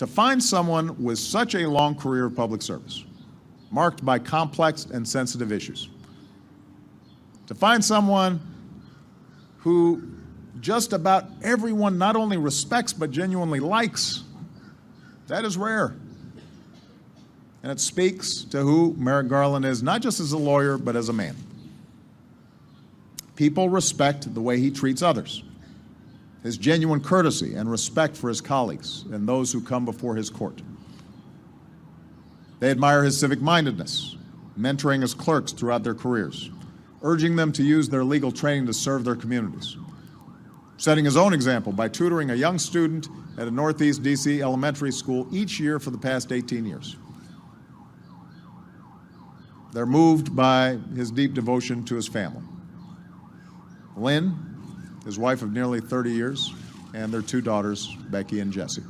To find someone with such a long career of public service, marked by complex and sensitive issues, to find someone who just about everyone not only respects but genuinely likes, that is rare. And it speaks to who Merrick Garland is, not just as a lawyer, but as a man. People respect the way he treats others, his genuine courtesy and respect for his colleagues and those who come before his court. They admire his civic-mindedness, mentoring his clerks throughout their careers, urging them to use their legal training to serve their communities, setting his own example by tutoring a young student at a Northeast D.C. elementary school each year for the past 18 years. They're moved by his deep devotion to his family. Lynn, his wife of nearly 30 years, and their two daughters, Becky and Jessie.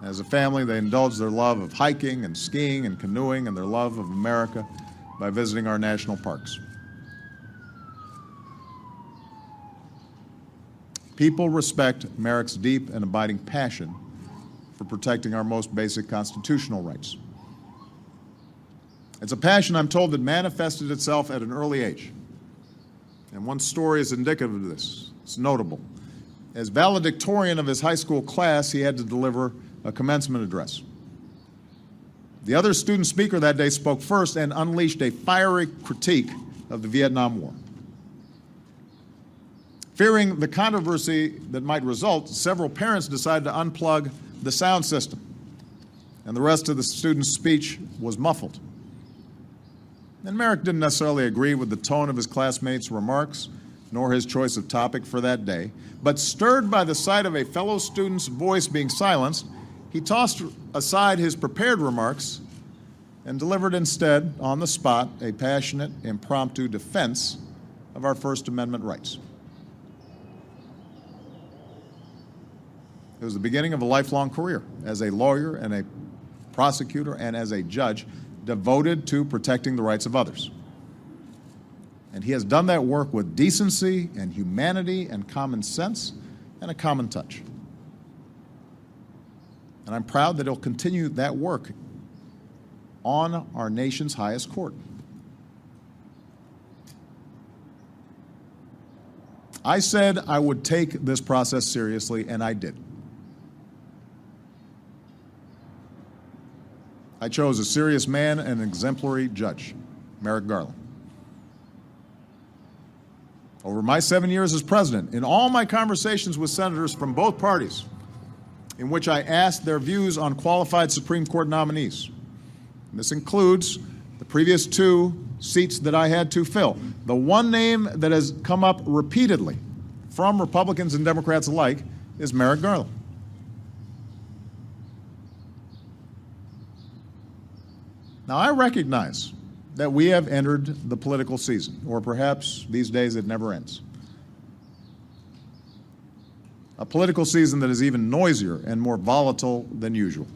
As a family, they indulge their love of hiking and skiing and canoeing and their love of America by visiting our national parks. People respect Merrick's deep and abiding passion for protecting our most basic constitutional rights. It's a passion, I'm told, that manifested itself at an early age. And one story is indicative of this. It's notable. As valedictorian of his high school class, he had to deliver a commencement address. The other student speaker that day spoke first and unleashed a fiery critique of the Vietnam War. Fearing the controversy that might result, several parents decided to unplug the sound system, and the rest of the student's speech was muffled. And Merrick didn't necessarily agree with the tone of his classmates' remarks, nor his choice of topic for that day, but stirred by the sight of a fellow student's voice being silenced, he tossed aside his prepared remarks and delivered instead, on the spot, a passionate, impromptu defense of our First Amendment rights. It was the beginning of a lifelong career as a lawyer and a prosecutor and as a judge devoted to protecting the rights of others. And he has done that work with decency and humanity and common sense and a common touch. And I'm proud that he'll continue that work on our nation's highest court. I said I would take this process seriously, and I did. I chose a serious man and an exemplary judge, Merrick Garland. Over my 7 years as president, in all my conversations with senators from both parties, in which I asked their views on qualified Supreme Court nominees, and this includes the previous 2 seats that I had to fill, the one name that has come up repeatedly from Republicans and Democrats alike is Merrick Garland. Now, I recognize that we have entered the political season, or perhaps these days it never ends. A political season that is even noisier and more volatile than usual.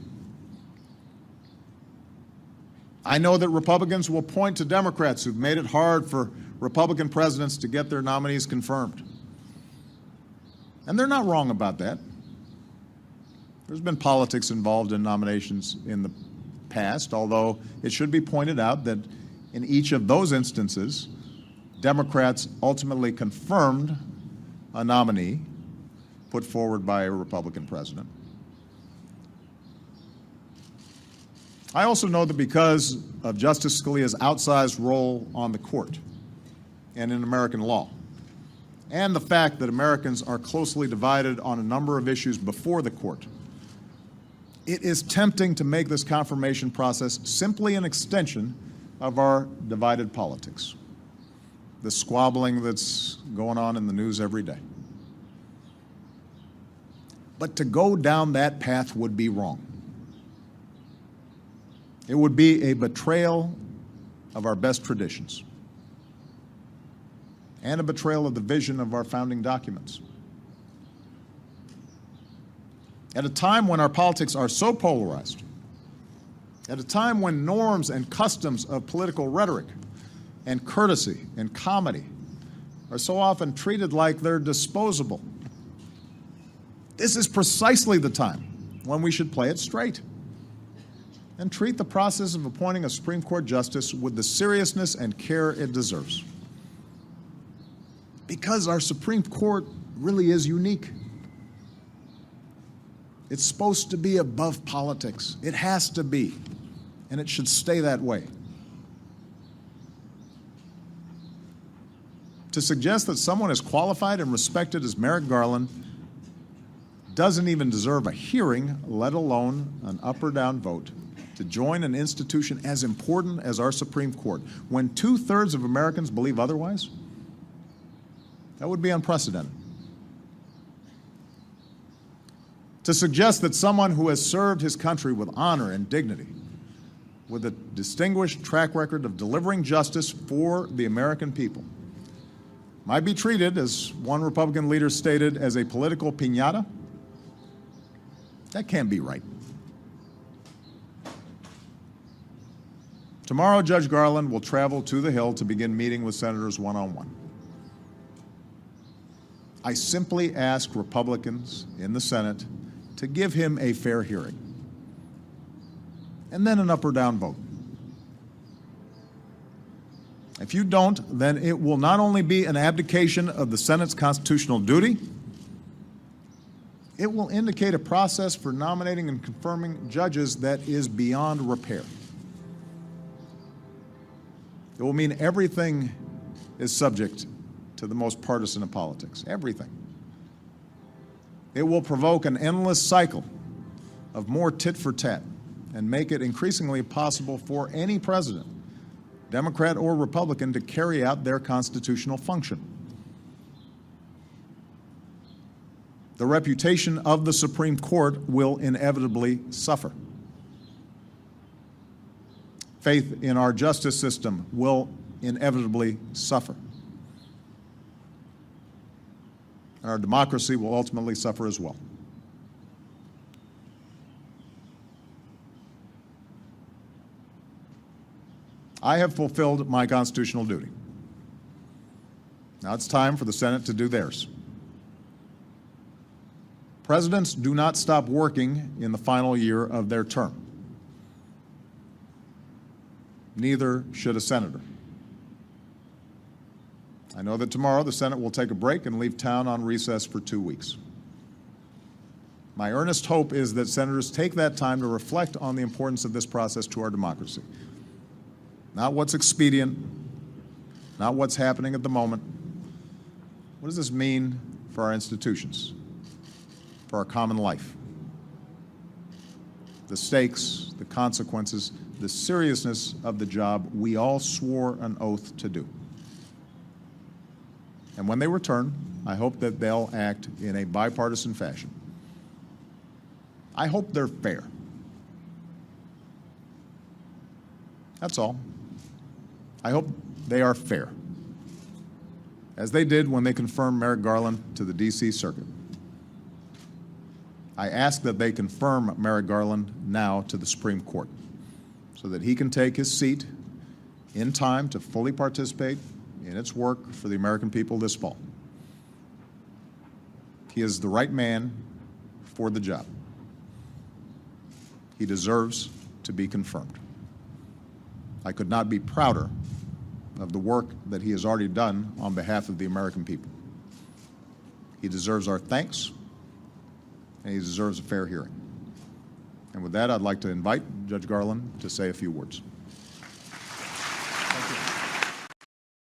I know that Republicans will point to Democrats who've made it hard for Republican presidents to get their nominees confirmed. And they're not wrong about that. There's been politics involved in nominations in the past, although it should be pointed out that in each of those instances, Democrats ultimately confirmed a nominee put forward by a Republican president. I also know that because of Justice Scalia's outsized role on the court and in American law, and the fact that Americans are closely divided on a number of issues before the court, it is tempting to make this confirmation process simply an extension of our divided politics, the squabbling that's going on in the news every day. But to go down that path would be wrong. It would be a betrayal of our best traditions and a betrayal of the vision of our founding documents. At a time when our politics are so polarized, at a time when norms and customs of political rhetoric and courtesy and comedy are so often treated like they're disposable, this is precisely the time when we should play it straight and treat the process of appointing a Supreme Court justice with the seriousness and care it deserves. Because our Supreme Court really is unique. It's supposed to be above politics. It has to be, and it should stay that way. To suggest that someone as qualified and respected as Merrick Garland doesn't even deserve a hearing, let alone an up or down vote, to join an institution as important as our Supreme Court, when 2/3 of Americans believe otherwise, that would be unprecedented. To suggest that someone who has served his country with honor and dignity, with a distinguished track record of delivering justice for the American people, might be treated, as one Republican leader stated, as a political piñata, that can't be right. Tomorrow, Judge Garland will travel to the Hill to begin meeting with senators one-on-one. I simply ask Republicans in the Senate to give him a fair hearing, and then an up or down vote. If you don't, then it will not only be an abdication of the Senate's constitutional duty, it will indicate a process for nominating and confirming judges that is beyond repair. It will mean everything is subject to the most partisan of politics, everything. It will provoke an endless cycle of more tit for tat and make it increasingly possible for any president, Democrat or Republican, to carry out their constitutional function. The reputation of the Supreme Court will inevitably suffer. Faith in our justice system will inevitably suffer. And our democracy will ultimately suffer as well. I have fulfilled my constitutional duty. Now it's time for the Senate to do theirs. Presidents do not stop working in the final year of their term. Neither should a senator. I know that tomorrow the Senate will take a break and leave town on recess for 2 weeks. My earnest hope is that senators take that time to reflect on the importance of this process to our democracy. Not what's expedient, not what's happening at the moment. What does this mean for our institutions, for our common life? The stakes, the consequences, the seriousness of the job we all swore an oath to do. And when they return, I hope that they'll act in a bipartisan fashion. I hope they're fair. That's all. I hope they are fair, as they did when they confirmed Merrick Garland to the D.C. Circuit. I ask that they confirm Merrick Garland now to the Supreme Court, so that he can take his seat in time to fully participate in its work for the American people this fall. He is the right man for the job. He deserves to be confirmed. I could not be prouder of the work that he has already done on behalf of the American people. He deserves our thanks, and he deserves a fair hearing. And with that, I'd like to invite Judge Garland to say a few words.